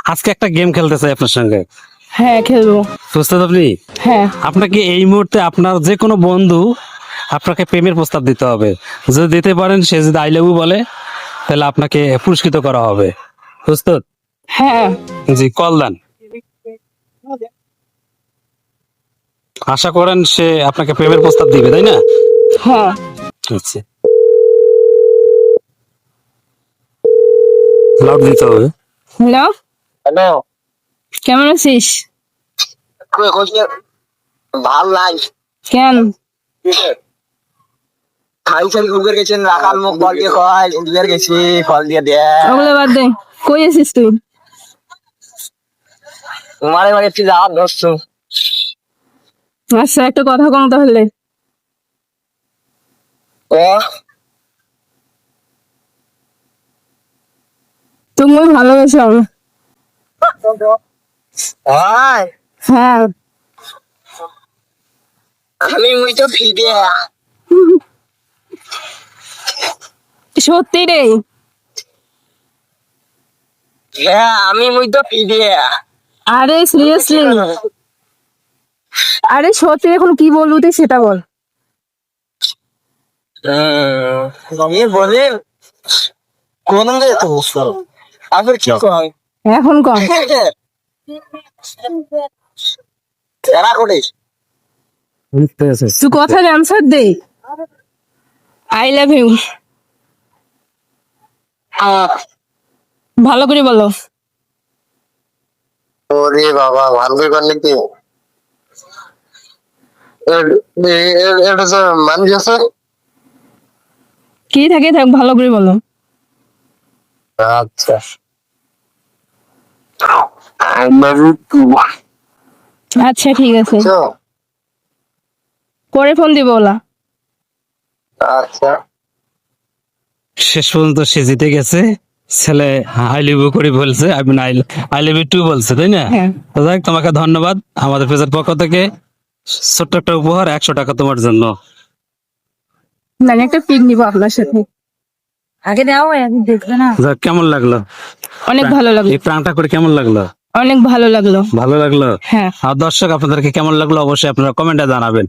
আজকে একটা গেম খেলতে চাই আপনার সঙ্গে। হ্যাঁ খেলবো। প্রস্তুত আপনি? হ্যাঁ। আপনাকে এই মুহূর্তে আপনার যে কোনো বন্ধু আপনাকে প্রেমের প্রস্তাব দিতে হবে। যদি দিতে পারেন, সে যদি আই লাভ ইউ বলে, তাহলে আপনাকে পুরস্কৃত করা হবে। প্রস্তুত? হ্যাঁ। জি, কল দেন। আশা করেন সে আপনাকে প্রেমের প্রস্তাব দিবে, তাই না? হ্যাঁ। আচ্ছা, লাউড দিতে হবে। হ্যালো, হ্যালো, কেমন আছিস? ভাল নাই। কেন? খাইছেন উবের গেছেন, রাখাল মুখ কল দিয়ে কয় উবের গেছি, কল দিয়ে দে। ওগুলো বাদ দে, কই আছিস তুই? তোমার এবার একটু যাওয়ার ধরছো। আচ্ছা, একটা কথা কম তাহলে। ও তুমি ভালোবাসো আমি। হয়, হ্যাঁ। আমি মুই তো ফিরে। সত্যি রে? হ্যাঁ, আমি মুই তো ফিরে। আরে সিরিয়াসলি? আরে সত্যি, এখন কি বলবো তুই সেটা বল। আমি বলি কোন দিয়ে তো বুঝছো আবার কি কয় এখন কম। তেরা করে তুই কথার অ্যান্সার দে। I love you. ভালো করে বলো। ওরে বাবা, ভালো করে করলে কি এটা তো মানুষ আছে। কি থাকে থাক, ভালো করে বলো। আচ্ছা, I love you too. আচ্ছা ঠিক আছে, So, পরে ফোন দিব ওলা। আচ্ছা, শেষ পর্যন্ত সে জিতে গেছে। ছেলে আই লাভ ইউ করে বলছে, আমি আই লাভ ইউ টু বলছে, তাই না? হ্যাঁ। তো যাক, তোমাকে ধন্যবাদ আমাদের পেজের পক্ষ থেকে। ছোট্ট একটা উপহার, 100 টাকা তোমার জন্য। না, একটা পিক নিবো আপনার সাথে। আগে দাও, এখন দেখবে না। যাক, কেমন লাগলো? অনেক ভালো লাগলো। এই প্রাণটা করে কেমন লাগলো? অনেক ভালো লাগলো। ভালো লাগলো। হ্যাঁ। আর দর্শক, আপনাদেরকে কেমন লাগলো অবশ্যই আপনারা কমেন্টে জানাবেন।